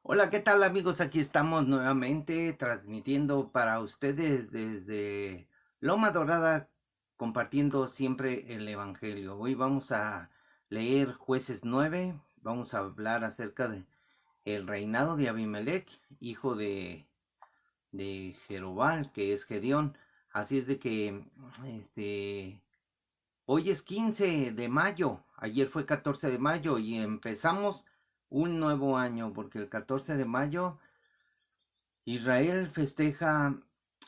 Hola, ¿qué tal amigos? Aquí estamos nuevamente transmitiendo para ustedes desde Loma Dorada, compartiendo siempre el Evangelio. Hoy vamos a leer Jueces 9, vamos a hablar acerca de el reinado de Abimelech, hijo de Jerobal, que es Gedeón. Así es de que este, hoy es 15 de mayo, ayer fue 14 de mayo y empezamos un nuevo año, porque el 14 de mayo Israel festeja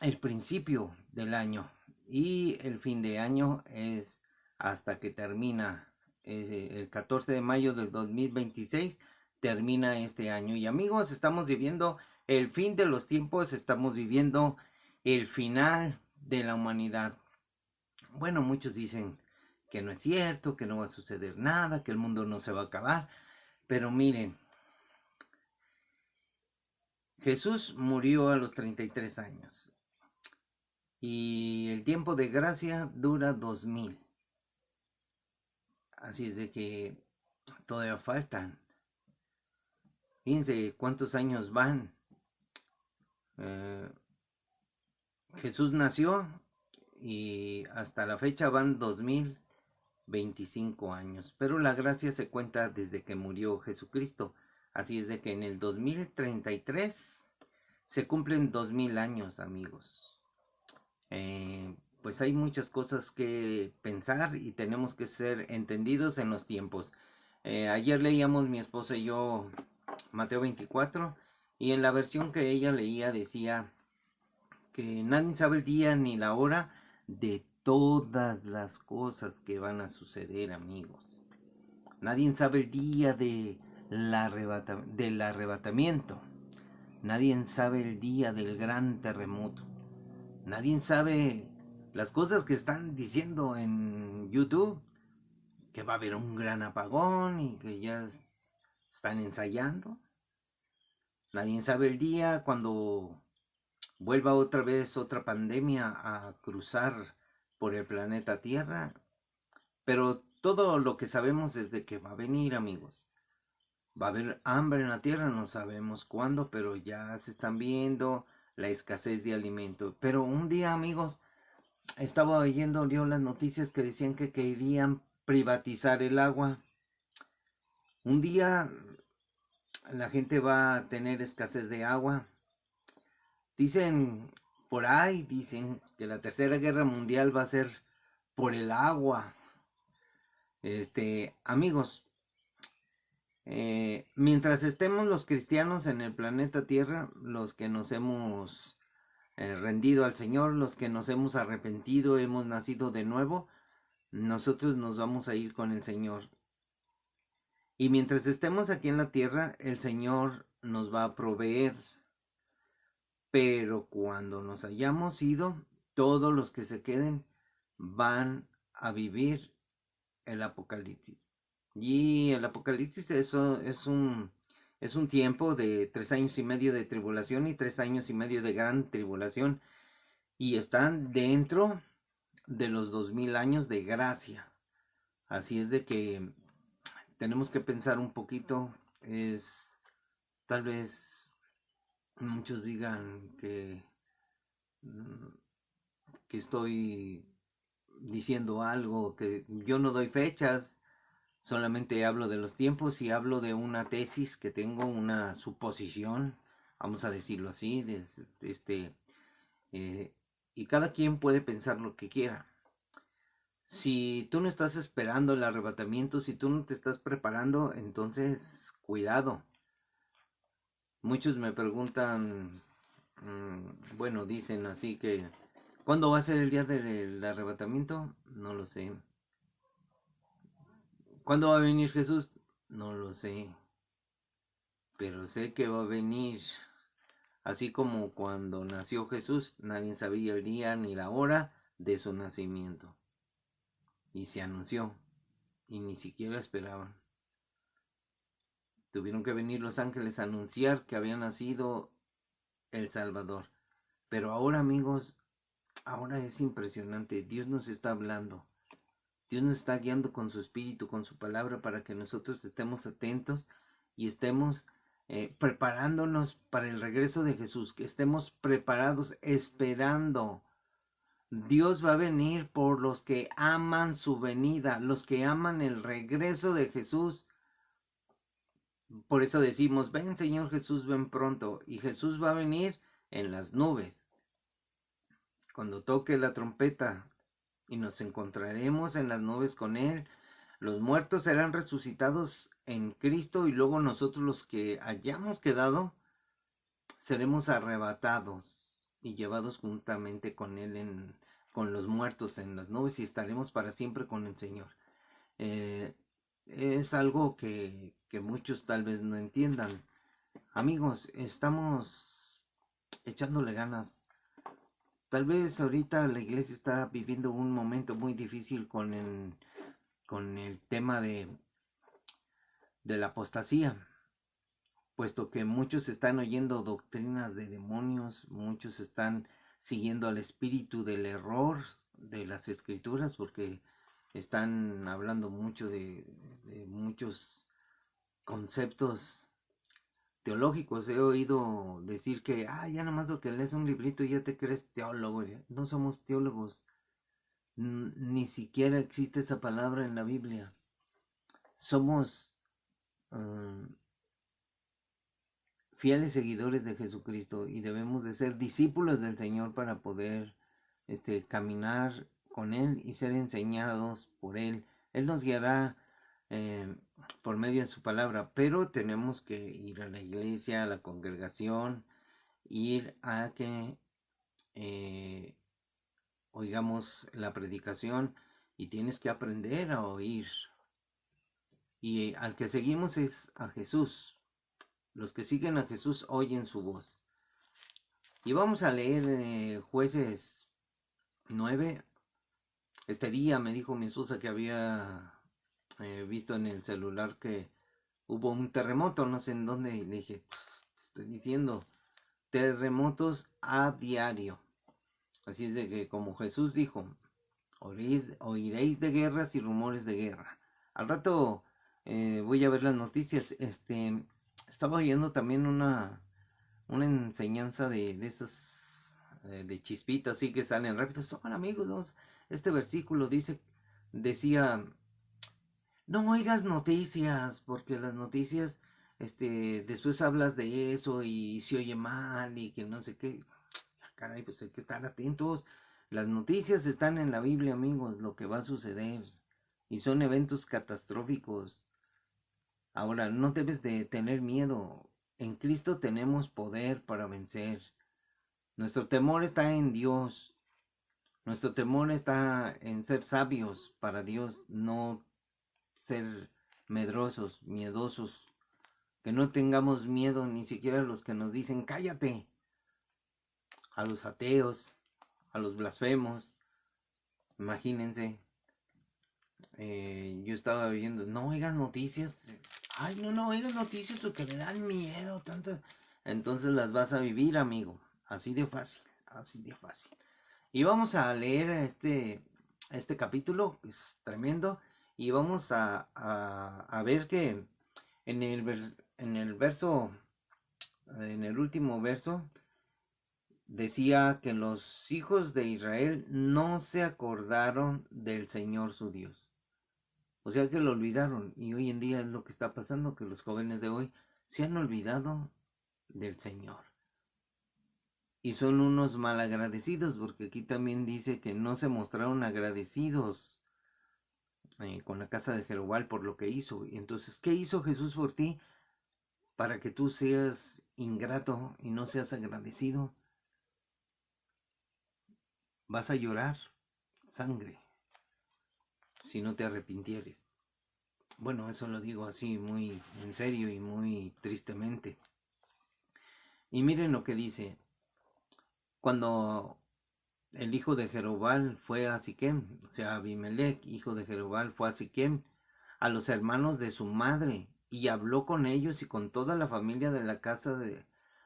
el principio del año y el fin de año es hasta que termina el 14 de mayo del 2026 termina este año. Y amigos, estamos viviendo el fin de los tiempos, estamos viviendo el final de la humanidad. Bueno, muchos dicen que no es cierto, que no va a suceder nada, que el mundo no se va a acabar, pero miren, Jesús murió a los 33 años y el tiempo de gracia dura 2000. Así es de que todavía faltan. Fíjense cuántos años van. Eh, Jesús nació y hasta la fecha van 2025 años. Pero la gracia se cuenta desde que murió Jesucristo. Así es de que en el 2033 se cumplen 2000 años, amigos. Pues hay muchas cosas que pensar y tenemos que ser entendidos en los tiempos. Ayer leíamos mi esposa y yo Mateo 24 y en la versión que ella leía decía que nadie sabe el día ni la hora de todas las cosas que van a suceder, amigos. Nadie sabe el día del arrebatamiento. Nadie sabe el día del gran terremoto. Nadie sabe las cosas que están diciendo en YouTube, que va a haber un gran apagón y que ya están ensayando. Nadie sabe el día cuando vuelva otra vez otra pandemia a cruzar por el planeta Tierra. Pero todo lo que sabemos es de que va a venir, amigos. Va a haber hambre en la tierra, no sabemos cuándo, pero ya se están viendo la escasez de alimento. Pero un día, amigos, estaba oyendo yo las noticias que decían que querían privatizar el agua. Un día la gente va a tener escasez de agua. Dicen por ahí, dicen que la tercera guerra mundial va a ser por el agua. Amigos, mientras estemos los cristianos en el planeta Tierra, los que nos hemos rendido al Señor, los que nos hemos arrepentido, hemos nacido de nuevo, nosotros nos vamos a ir con el Señor. Y mientras estemos aquí en la tierra, el Señor nos va a proveer. Pero cuando nos hayamos ido, todos los que se queden van a vivir el Apocalipsis. Y el Apocalipsis eso es un tiempo de 3 años y medio de tribulación y 3 años y medio de gran tribulación. Y están dentro de los 2000 años de gracia. Así es de que tenemos que pensar un poquito. Es tal vez muchos digan mm, que estoy diciendo algo, que yo no doy fechas, solamente hablo de los tiempos y hablo de una tesis que tengo, una suposición, vamos a decirlo así, eh, y cada quien puede pensar lo que quiera. Si tú no estás esperando el arrebatamiento, si tú no te estás preparando, entonces cuidado. Muchos me preguntan, bueno, dicen así que, ¿cuándo va a ser el día del arrebatamiento? No lo sé. ¿Cuándo va a venir Jesús? No lo sé. Pero sé que va a venir. Así como cuando nació Jesús, nadie sabía el día ni la hora de su nacimiento. Y se anunció. Y ni siquiera esperaban. Tuvieron que venir los ángeles a anunciar que había nacido el Salvador. Pero ahora, amigos, ahora es impresionante. Dios nos está hablando. Dios nos está guiando con su espíritu, con su palabra, para que nosotros estemos atentos y estemos preparándonos para el regreso de Jesús, que estemos preparados, esperando. Dios va a venir por los que aman su venida, los que aman el regreso de Jesús. Por eso decimos, ven Señor Jesús, ven pronto. Y Jesús va a venir en las nubes. Cuando toque la trompeta y nos encontraremos en las nubes con Él, los muertos serán resucitados en Cristo y luego nosotros los que hayamos quedado seremos arrebatados y llevados juntamente con Él, con los muertos en las nubes, y estaremos para siempre con el Señor. Es algo que muchos tal vez no entiendan. Amigos, estamos echándole ganas. Tal vez ahorita la iglesia está viviendo un momento muy difícil con el tema de la apostasía, puesto que muchos están oyendo doctrinas de demonios, muchos están siguiendo al espíritu del error de las escrituras, porque están hablando mucho de muchos conceptos teológicos. He oído decir que, ya nomás lo que lees un librito y ya te crees teólogo. No somos teólogos, ni siquiera existe esa palabra en la Biblia. Somos fieles seguidores de Jesucristo y debemos de ser discípulos del Señor para poder caminar con Él y ser enseñados por Él. Él nos guiará por medio de su palabra, pero tenemos que ir a la iglesia, a la congregación, ir a que oigamos la predicación, y tienes que aprender a oír. Y al que seguimos es a Jesús. Los que siguen a Jesús oyen su voz. Y vamos a leer Jueces 9. Este día me dijo mi esposa que había visto en el celular que hubo un terremoto, no sé en dónde, y le dije, estoy diciendo, terremotos a diario. Así es de que, como Jesús dijo, oiréis de guerras y rumores de guerra. Al rato voy a ver las noticias. Estaba oyendo también una enseñanza de esas de chispitas, así que salen rápido. Son amigos, ¿no? Este versículo decía, no oigas noticias, porque las noticias, después hablas de eso y se oye mal y que no sé qué. Caray, pues hay que estar atentos. Las noticias están en la Biblia, amigos, lo que va a suceder. Y son eventos catastróficos. Ahora, no debes de tener miedo. En Cristo tenemos poder para vencer. Nuestro temor está en Dios. Nuestro temor está en ser sabios para Dios, no ser medrosos, miedosos. Que no tengamos miedo ni siquiera a los que nos dicen cállate. A los ateos, a los blasfemos. Imagínense. Yo estaba viendo, no oigas noticias. Ay, no oigas noticias porque le dan miedo. Tantas. Entonces las vas a vivir, amigo. Así de fácil, así de fácil. Y vamos a leer este capítulo, que es tremendo. Y vamos a ver que en el verso, en el último verso, decía que los hijos de Israel no se acordaron del Señor su Dios. O sea que lo olvidaron. Y hoy en día es lo que está pasando, que los jóvenes de hoy se han olvidado del Señor. Y son unos malagradecidos, porque aquí también dice que no se mostraron agradecidos con la casa de Jeroboam por lo que hizo. Y entonces, ¿qué hizo Jesús por ti? Para que tú seas ingrato y no seas agradecido. Vas a llorar sangre si no te arrepintieres. Bueno, eso lo digo así muy en serio y muy tristemente. Y miren lo que dice. Cuando el hijo de Jerobal fue a Siquem, o sea, Abimelech, hijo de Jerobal, fue a Siquem, a los hermanos de su madre, y habló con ellos y con toda la familia de la casa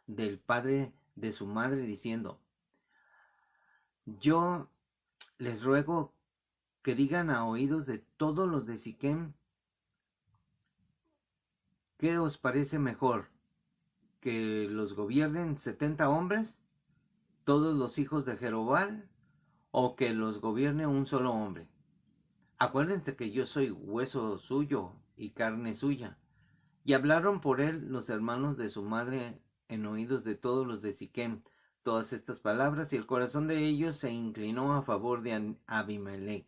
del padre de su madre, diciendo, yo les ruego que digan a oídos de todos los de Siquem, ¿qué os parece mejor? que los gobiernen 70 hombres, todos los hijos de Jerobal, o que los gobierne un solo hombre. Acuérdense que yo soy hueso suyo y carne suya. Y hablaron por él los hermanos de su madre en oídos de todos los de Siquem todas estas palabras, y el corazón de ellos se inclinó a favor de Abimelech,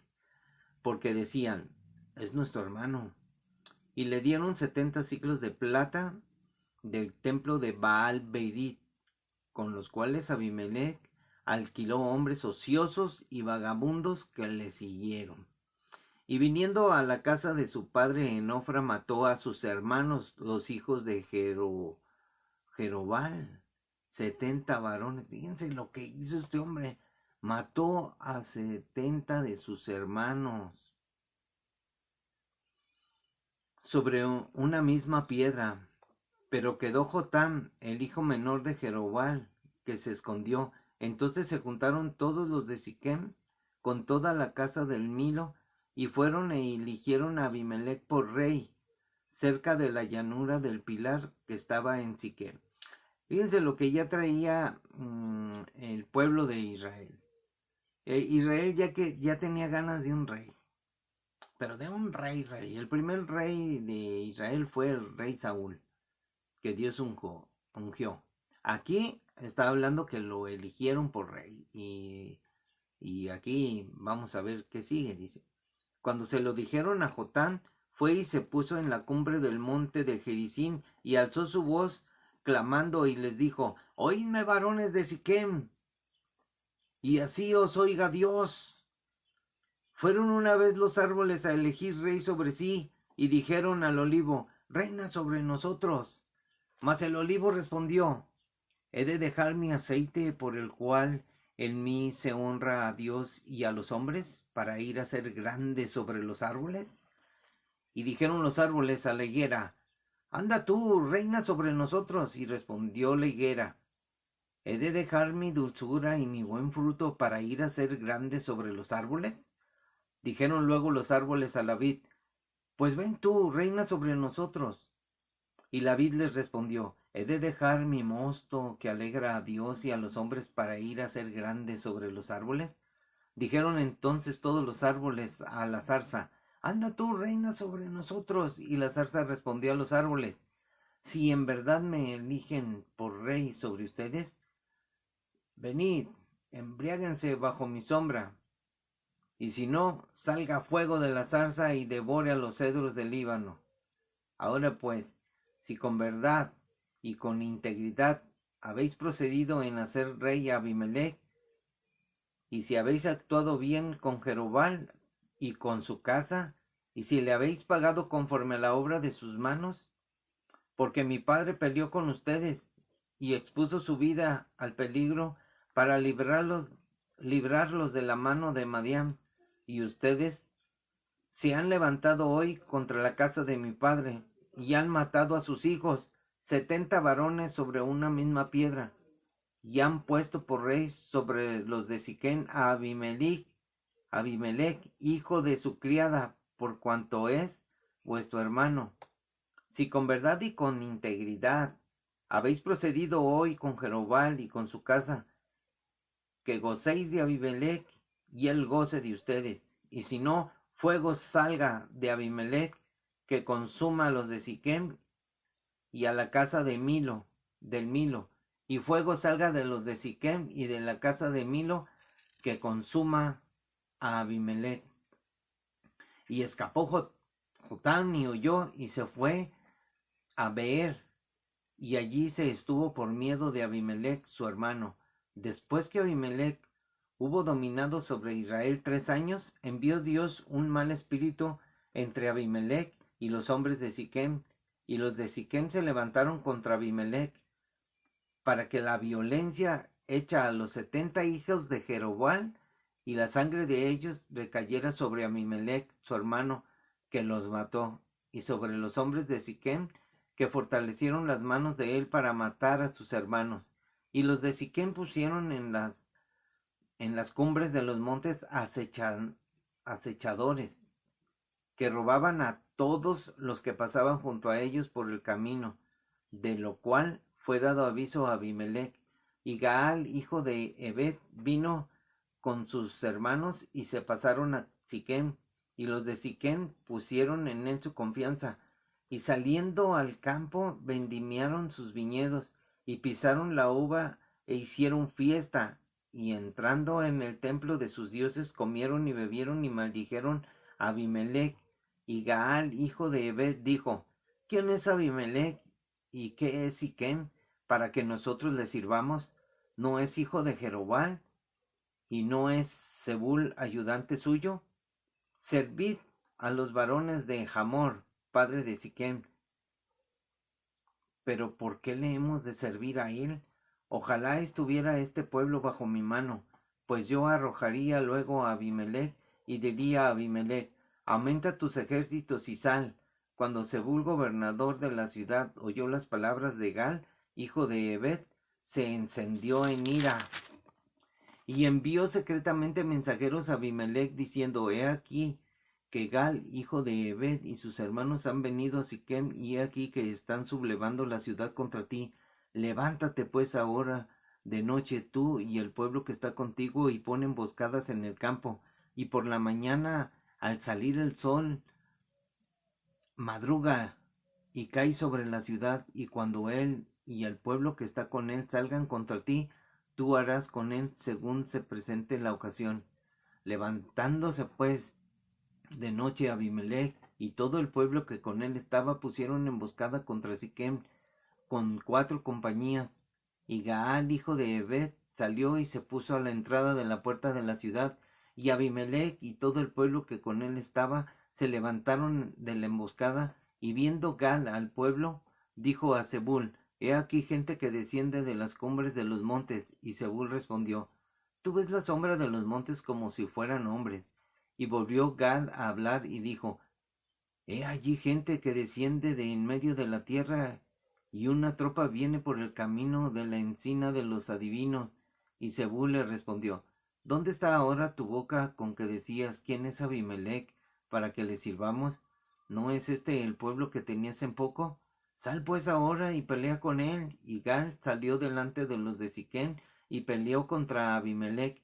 porque decían, es nuestro hermano. Y le dieron 70 siclos de plata del templo de Baal Beirit, con los cuales Abimelech alquiló hombres ociosos y vagabundos que le siguieron. Y viniendo a la casa de su padre en Ofra, mató a sus hermanos, los hijos de Jerobal, 70 varones. Fíjense lo que hizo este hombre. Mató a 70 de sus hermanos sobre una misma piedra. Pero quedó Jotam, el hijo menor de Jerobal, que se escondió. Entonces se juntaron todos los de Siquem con toda la casa del Milo, y fueron e eligieron a Abimelech por rey, cerca de la llanura del Pilar que estaba en Siquem. Fíjense lo que ya traía el pueblo de Israel. Israel ya tenía ganas de un rey, pero de un rey. El primer rey de Israel fue el rey Saúl, que Dios ungió. Aquí está hablando que lo eligieron por rey. Y aquí vamos a ver qué sigue, dice. Cuando se lo dijeron a Jotán, fue y se puso en la cumbre del monte de Gerizim, y alzó su voz, clamando, y les dijo, oídme, varones de Siquem, y así os oiga Dios. Fueron una vez los árboles a elegir rey sobre sí, y dijeron al olivo, reina sobre nosotros. Mas el olivo respondió, ¿he de dejar mi aceite por el cual en mí se honra a Dios y a los hombres, para ir a ser grande sobre los árboles? Y dijeron los árboles a la higuera, anda tú, reina sobre nosotros. Y respondió la higuera, ¿he de dejar mi dulzura y mi buen fruto para ir a ser grande sobre los árboles? Dijeron luego los árboles a la vid, pues ven tú, reina sobre nosotros. Y la vid les respondió, ¿he de dejar mi mosto que alegra a Dios y a los hombres para ir a ser grande sobre los árboles? Dijeron entonces todos los árboles a la zarza, anda tú, reina sobre nosotros. Y la zarza respondió a los árboles, si en verdad me eligen por rey sobre ustedes, venid, embriáguense bajo mi sombra. Y si no, salga fuego de la zarza y devore a los cedros del Líbano. Ahora pues, si con verdad y con integridad habéis procedido en hacer rey a Abimelech, y si habéis actuado bien con Jerobal y con su casa, y si le habéis pagado conforme a la obra de sus manos, porque mi padre peleó con ustedes y expuso su vida al peligro para librarlos de la mano de Madián, y ustedes se han levantado hoy contra la casa de mi padre, y han matado a sus hijos, 70 varones sobre una misma piedra, y han puesto por rey sobre los de Siquem a Abimelech, hijo de su criada, por cuanto es vuestro hermano. Si con verdad y con integridad habéis procedido hoy con Jerobal y con su casa, que gocéis de Abimelech y él goce de ustedes, y si no, fuego salga de Abimelech, que consuma a los de Siquem y a la casa de del Milo, y fuego salga de los de Siquem y de la casa de Milo, que consuma a Abimelech. Y escapó Jotam y huyó y se fue a Beer, y allí se estuvo por miedo de Abimelech su hermano. Después que Abimelech hubo dominado sobre Israel 3 años, envió Dios un mal espíritu entre Abimelech y los hombres de Siquem, y los de Siquem se levantaron contra Abimelech, para que la violencia hecha a los 70 hijos de Jerobal y la sangre de ellos recayera sobre Abimelech su hermano, que los mató, y sobre los hombres de Siquem, que fortalecieron las manos de él para matar a sus hermanos. Y los de Siquem pusieron en las cumbres de los montes acechadores, que robaban a todos los que pasaban junto a ellos por el camino, de lo cual fue dado aviso a Abimelech, y Gaal, hijo de Ebed, vino con sus hermanos y se pasaron a Siquem, y los de Siquem pusieron en él su confianza, y saliendo al campo vendimiaron sus viñedos, y pisaron la uva e hicieron fiesta, y entrando en el templo de sus dioses comieron y bebieron y maldijeron a Abimelech. Y Gaal, hijo de Ebed, dijo: ¿Quién es Abimelech y qué es Siquem para que nosotros le sirvamos? ¿No es hijo de Jerobal y no es Zebul ayudante suyo? Servid a los varones de Hamor, padre de Siquem. Pero ¿por qué le hemos de servir a él? Ojalá estuviera este pueblo bajo mi mano, pues yo arrojaría luego a Abimelech y diría a Abimelech: aumenta tus ejércitos y sal. Cuando Zebul, gobernador de la ciudad, oyó las palabras de Gal, hijo de Ebed, se encendió en ira y envió secretamente mensajeros a Abimelech diciendo: he aquí que Gal, hijo de Ebed, y sus hermanos han venido a Siquem, y he aquí que están sublevando la ciudad contra ti. Levántate pues ahora de noche tú y el pueblo que está contigo, y pon emboscadas en el campo, y por la mañana al salir el sol madruga y cae sobre la ciudad, y cuando él y el pueblo que está con él salgan contra ti, tú harás con él según se presente la ocasión. Levantándose pues de noche Abimelech y todo el pueblo que con él estaba pusieron emboscada contra Siquem con 4 compañías, y Gaal, hijo de Ebed, salió y se puso a la entrada de la puerta de la ciudad, y Abimelech y todo el pueblo que con él estaba se levantaron de la emboscada, y viendo Gaal al pueblo, dijo a Zebul: he aquí gente que desciende de las cumbres de los montes. Y Zebul respondió: tú ves la sombra de los montes como si fueran hombres. Y volvió Gaal a hablar y dijo: he allí gente que desciende de en medio de la tierra, y una tropa viene por el camino de la encina de los adivinos. Y Zebul le respondió: ¿dónde está ahora tu boca con que decías: ¿quién es Abimelech para que le sirvamos? ¿No es este el pueblo que tenías en poco? Sal pues ahora y pelea con él. Y Gal salió delante de los de Siquem y peleó contra Abimelech,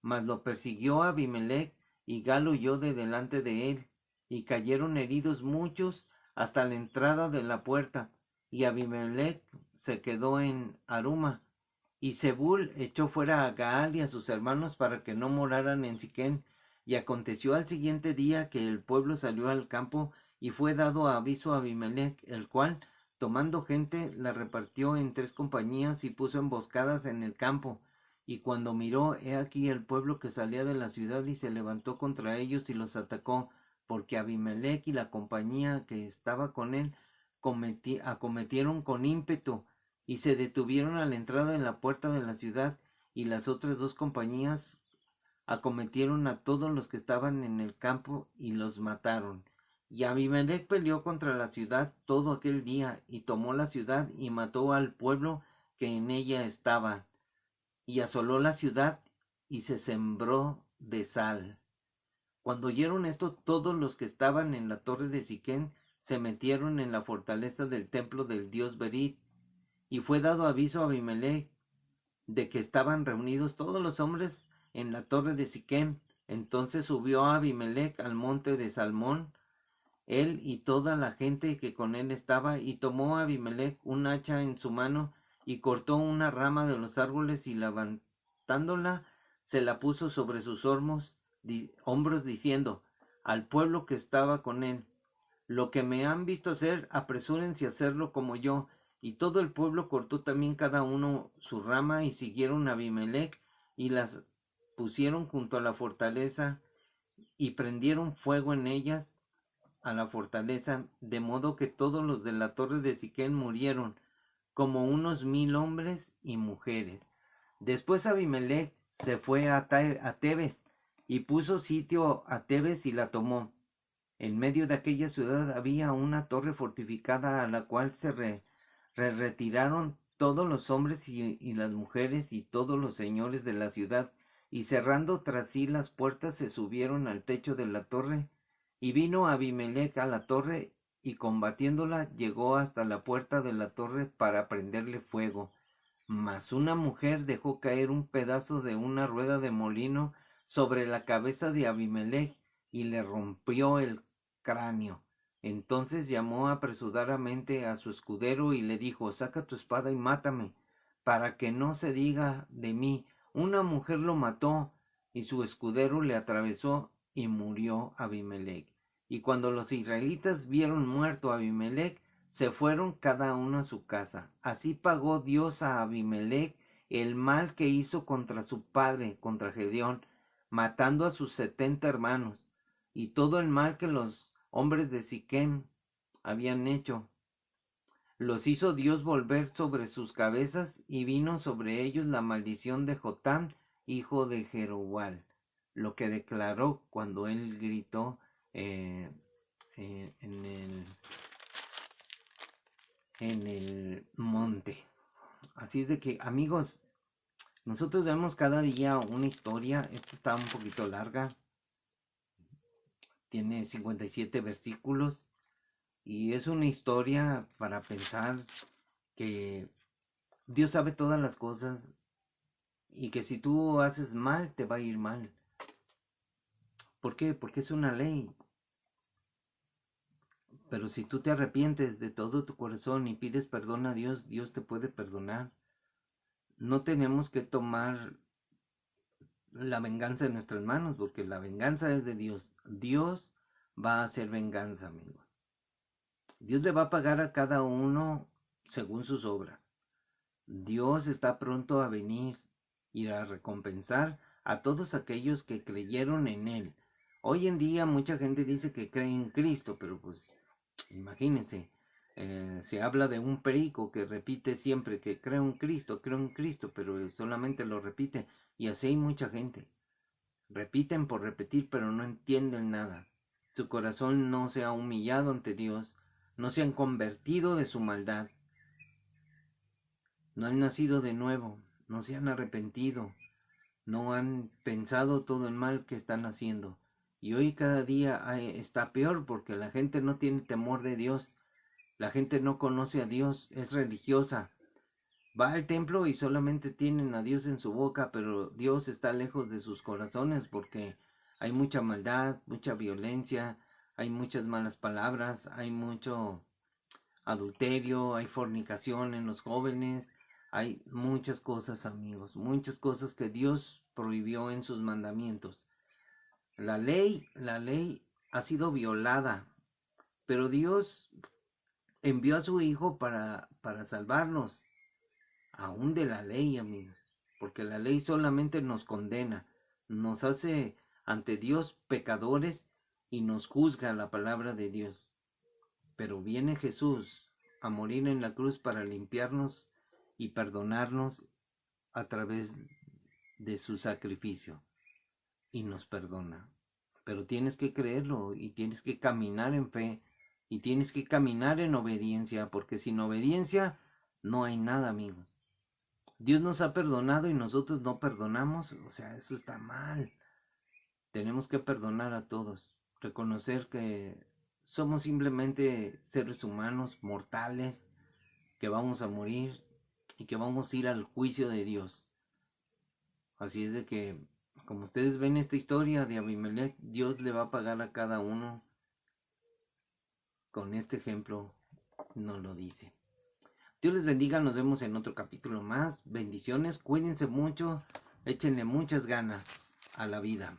mas lo persiguió Abimelech, y Gal huyó de delante de él, y cayeron heridos muchos hasta la entrada de la puerta, y Abimelech se quedó en Aruma. Y Zebul echó fuera a Gaal y a sus hermanos para que no moraran en Siquem. Y aconteció al siguiente día que el pueblo salió al campo, y fue dado aviso a Abimelech, el cual, tomando gente, la repartió en 3 compañías y puso emboscadas en el campo. Y cuando miró, he aquí el pueblo que salía de la ciudad, y se levantó contra ellos y los atacó, porque Abimelech y la compañía que estaba con él acometieron con ímpetu, y se detuvieron a la entrada de la puerta de la ciudad, y las otras 2 compañías acometieron a todos los que estaban en el campo y los mataron. Y Abimelech peleó contra la ciudad todo aquel día, y tomó la ciudad y mató al pueblo que en ella estaba, y asoló la ciudad y se sembró de sal. Cuando oyeron esto, todos los que estaban en la torre de Siquem se metieron en la fortaleza del templo del dios Berit. Y fue dado aviso a Abimelech de que estaban reunidos todos los hombres en la torre de Siquem. Entonces subió Abimelech al monte de Salmón, él y toda la gente que con él estaba, y tomó Abimelech un hacha en su mano, y cortó una rama de los árboles, y levantándola, se la puso sobre sus hombros, diciendo al pueblo que estaba con él: lo que me han visto hacer, apresúrense a hacerlo como yo. Y todo el pueblo cortó también cada uno su rama, y siguieron a Abimelech, y las pusieron junto a la fortaleza, y prendieron fuego en ellas a la fortaleza, de modo que todos los de la torre de Siquem murieron, como unos 1000 hombres y mujeres. Después Abimelech se fue a Tebes, y puso sitio a Tebes y la tomó. En medio de aquella ciudad había una torre fortificada, a la cual se retiraron todos los hombres y las mujeres y todos los señores de la ciudad, y cerrando tras sí las puertas se subieron al techo de la torre. Y vino Abimelech a la torre y combatiéndola llegó hasta la puerta de la torre para prenderle fuego. Mas una mujer dejó caer un pedazo de una rueda de molino sobre la cabeza de Abimelech y le rompió el cráneo. Entonces llamó apresuradamente a su escudero y le dijo: saca tu espada y mátame, para que no se diga de mí: una mujer lo mató. Y su escudero le atravesó y murió Abimelech. Y cuando los israelitas vieron muerto a Abimelech, se fueron cada uno a su casa. Así pagó Dios a Abimelech el mal que hizo contra su padre, contra Gedeón, matando a sus 70 hermanos, y todo el mal que los hombres de Siquem habían hecho. Los hizo Dios volver sobre sus cabezas, y vino sobre ellos la maldición de Jotam, hijo de Jeroboam, lo que declaró cuando él gritó en el monte. Así de que, amigos, nosotros vemos cada día una historia. Esta está un poquito larga, tiene 57 versículos, y es una historia para pensar que Dios sabe todas las cosas, y que si tú haces mal, te va a ir mal. ¿Por qué? Porque es una ley. Pero si tú te arrepientes de todo tu corazón y pides perdón a Dios, Dios te puede perdonar. No tenemos que tomar la venganza en nuestras manos, porque la venganza es de Dios. Dios va a hacer venganza, amigos. Dios le va a pagar a cada uno según sus obras. Dios está pronto a venir y a recompensar a todos aquellos que creyeron en Él. Hoy en día mucha gente dice que cree en Cristo, pero pues imagínense, se habla de un perico que repite siempre que creo en Cristo, pero solamente lo repite, y así hay mucha gente. Repiten por repetir, pero no entienden nada. Su corazón no se ha humillado ante Dios, no se han convertido de su maldad, no han nacido de nuevo, no se han arrepentido, no han pensado todo el mal que están haciendo. Y hoy cada día está peor, porque la gente no tiene temor de Dios, la gente no conoce a Dios, es religiosa. Va al templo y solamente tienen a Dios en su boca, pero Dios está lejos de sus corazones, porque hay mucha maldad, mucha violencia, hay muchas malas palabras, hay mucho adulterio, hay fornicación en los jóvenes, hay muchas cosas, amigos, muchas cosas que Dios prohibió en sus mandamientos. La ley ha sido violada, pero Dios envió a su Hijo para salvarnos, aún de la ley, amigos, porque la ley solamente nos condena, nos hace ante Dios pecadores y nos juzga la palabra de Dios. Pero viene Jesús a morir en la cruz para limpiarnos y perdonarnos a través de su sacrificio, y nos perdona. Pero tienes que creerlo, y tienes que caminar en fe, y tienes que caminar en obediencia, porque sin obediencia no hay nada, amigos. Dios nos ha perdonado y nosotros no perdonamos, o sea, eso está mal. Tenemos que perdonar a todos, reconocer que somos simplemente seres humanos, mortales, que vamos a morir y que vamos a ir al juicio de Dios. Así es de que, como ustedes ven esta historia de Abimelech, Dios le va a pagar a cada uno. Con este ejemplo nos lo dice. Dios les bendiga, nos vemos en otro capítulo más. Bendiciones, cuídense mucho, échenle muchas ganas a la vida.